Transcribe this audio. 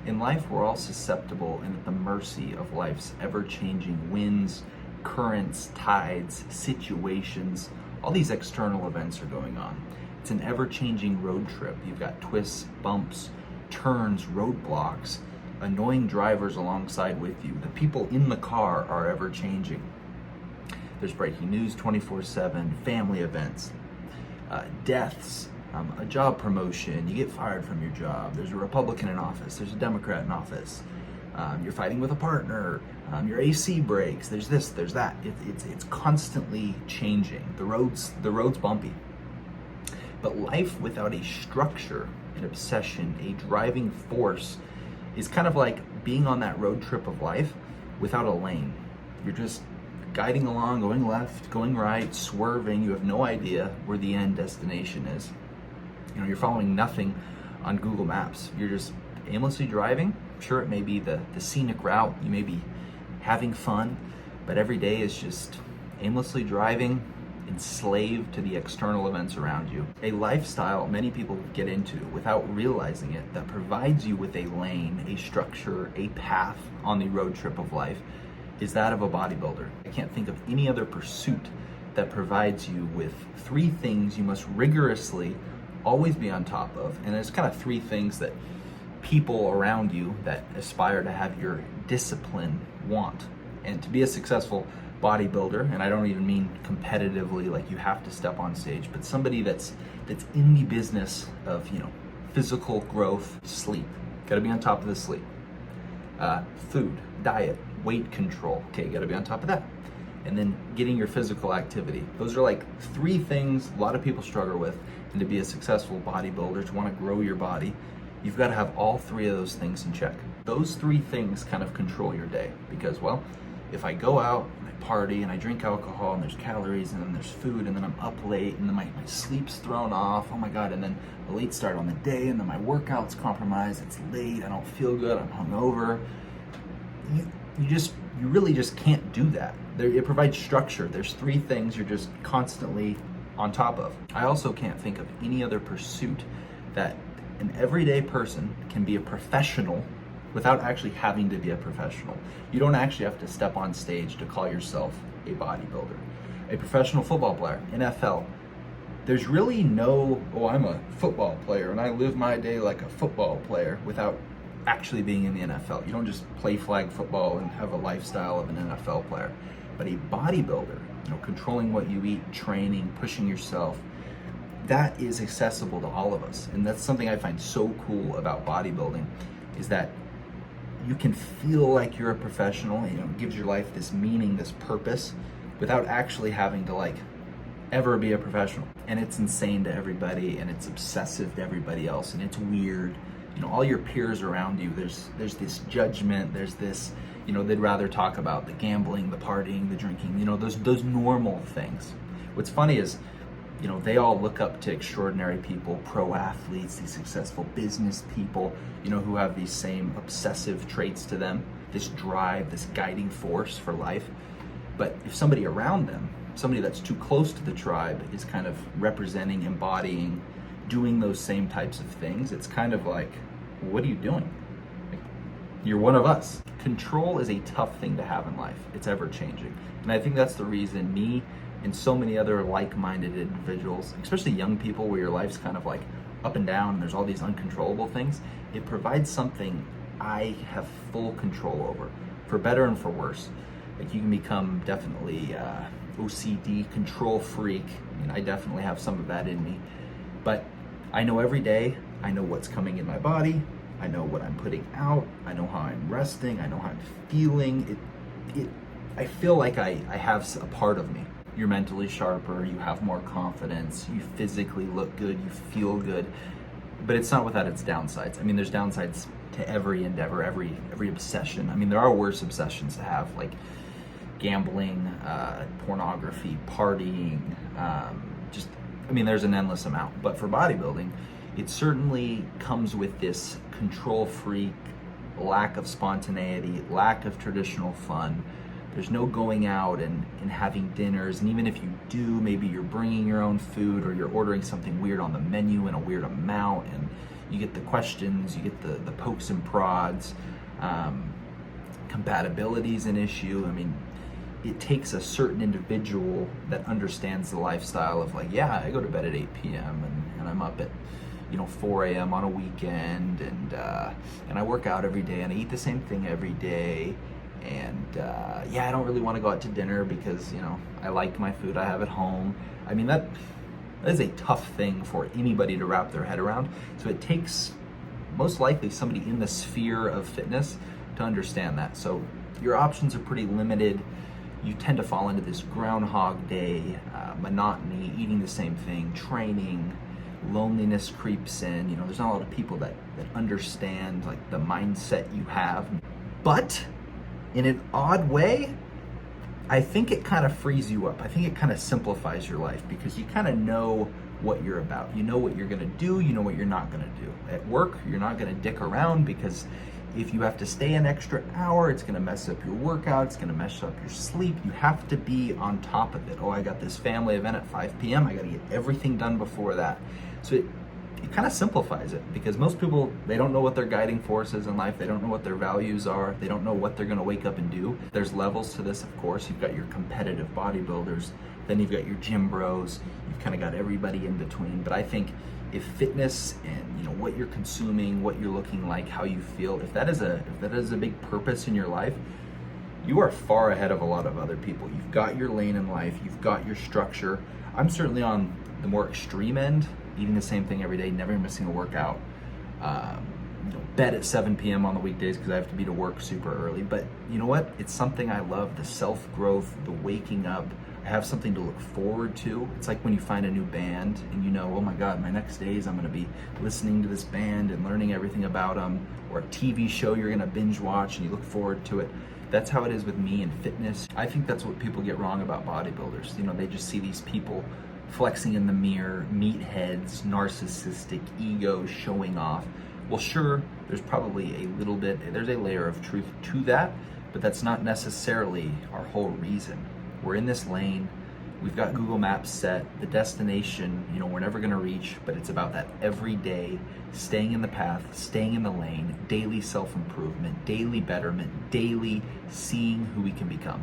In life, we're all susceptible and at the mercy of life's ever-changing winds, currents, tides, situations. All these external events are going on. It's an ever-changing road trip. You've got twists, bumps, turns, roadblocks, annoying drivers alongside with you. The people in the car are ever-changing. There's breaking news 24/7, family events, deaths, a job promotion, you get fired from your job, there's a Republican in office, there's a Democrat in office, you're fighting with a partner, your AC breaks, there's this, there's that. It's constantly changing. The road's bumpy. But life without a structure, an obsession, a driving force is kind of like being on that road trip of life without a lane. You're just guiding along, going left, going right, swerving. You have no idea where the end destination is. You're following nothing on Google Maps. You're just aimlessly driving. Sure, it may be the scenic route. You may be having fun, but every day is just aimlessly driving, enslaved to the external events around you. A lifestyle many people get into without realizing it that provides you with a lane, a structure, a path on the road trip of life is that of a bodybuilder. I can't think of any other pursuit that provides you with three things you must rigorously always be on top of. And there's kind of three things that people around you that aspire to have your discipline want. And to be a successful bodybuilder, and I don't even mean competitively like you have to step on stage, but somebody that's in the business of physical growth, sleep. Got to be on top of the sleep. Food, diet, weight control. Okay, got to be on top of that. And then getting your physical activity. Those are like three things a lot of people struggle with. And to be a successful bodybuilder, to want to grow your body, you've got to have all three of those things in check. Those three things kind of control your day because, well, if I go out and I party and I drink alcohol and there's calories and then there's food and then I'm up late and then my sleep's thrown off, oh my God, and then a late start on the day and then my workout's compromised, it's late, I don't feel good, I'm hungover. You really just can't do that. It provides structure. There's three things you're just constantly on top of. I also can't think of any other pursuit that an everyday person can be a professional without actually having to be a professional. You don't actually have to step on stage to call yourself a bodybuilder. A professional football player, NFL, there's really no, oh, I'm a football player and I live my day like a football player without actually being in the NFL. You don't just play flag football and have a lifestyle of an NFL player. But a bodybuilder, controlling what you eat, training, pushing yourself, that is accessible to all of us. And that's something I find so cool about bodybuilding is that you can feel like you're a professional, it gives your life this meaning, this purpose, without actually having to ever be a professional. And it's insane to everybody and it's obsessive to everybody else and it's weird. All your peers around you, there's this judgment, there's this, they'd rather talk about the gambling, the partying, the drinking, those normal things. What's funny is, they all look up to extraordinary people, pro athletes, these successful business people, who have these same obsessive traits to them, this drive, this guiding force for life. But if somebody around them, somebody that's too close to the tribe is kind of representing, embodying, doing those same types of things, it's kind of like, what are you doing? You're one of us. Control is a tough thing to have in life. It's ever changing. And I think that's the reason me and so many other like-minded individuals, especially young people where your life's kind of like up and down and there's all these uncontrollable things, it provides something I have full control over, for better and for worse. Like you can become definitely OCD, control freak. I definitely have some of that in me. But I know every day, I know what's coming in my body, I know what I'm putting out, I know how I'm resting, I know how I'm feeling. I feel like I have a part of me. You're mentally sharper, you have more confidence, you physically look good, you feel good, but it's not without its downsides. There's downsides to every endeavor, every obsession. There are worse obsessions to have, like gambling, pornography, partying, there's an endless amount. But for bodybuilding, it certainly comes with this control freak, lack of spontaneity, lack of traditional fun. There's no going out and having dinners. And even if you do, maybe you're bringing your own food or you're ordering something weird on the menu in a weird amount. And, You get the questions, you get the pokes and prods. Compatibility is an issue. I mean, it takes a certain individual that understands the lifestyle of like, yeah, I go to bed at 8 p.m. and I'm up at 4 a.m. on a weekend, and I work out every day, and I eat the same thing every day, and I don't really want to go out to dinner because I like my food I have at home. I mean, that is a tough thing for anybody to wrap their head around. So it takes most likely somebody in the sphere of fitness to understand that. So your options are pretty limited. You tend to fall into this Groundhog Day, monotony, eating the same thing, training, loneliness creeps in. There's not a lot of people that understand like the mindset you have. But in an odd way, I think it kind of frees you up. I think it kind of simplifies your life because you kind of know what you're about. You know what you're gonna do, you know what you're not gonna do. At work, you're not gonna dick around because if you have to stay an extra hour, it's gonna mess up your workout, it's gonna mess up your sleep. You have to be on top of it. Oh, I got this family event at 5 p.m. I gotta get everything done before that. So it kind of simplifies it because most people, they don't know what their guiding force is in life. They don't know what their values are. They don't know what they're gonna wake up and do. There's levels to this, of course. You've got your competitive bodybuilders, then you've got your gym bros. You've kind of got everybody in between. But I think if fitness and what you're consuming, what you're looking like, how you feel, if that is a big purpose in your life, you are far ahead of a lot of other people. You've got your lane in life, you've got your structure. I'm certainly on the more extreme end, eating the same thing every day, never missing a workout. Bed at 7 p.m. on the weekdays because I have to be to work super early. But you know what? It's something I love, the self-growth, the waking up. I have something to look forward to. It's like when you find a new band and oh my God, my next days I'm gonna be listening to this band and learning everything about them, or a TV show you're gonna binge watch and you look forward to it. That's how it is with me and fitness. I think that's what people get wrong about bodybuilders. They just see these people flexing in the mirror, meatheads, narcissistic, ego, showing off. Well, sure, there's probably there's a layer of truth to that, but that's not necessarily our whole reason. We're in this lane, we've got Google Maps set, the destination, we're never gonna reach, but it's about that every day, staying in the path, staying in the lane, daily self-improvement, daily betterment, daily seeing who we can become.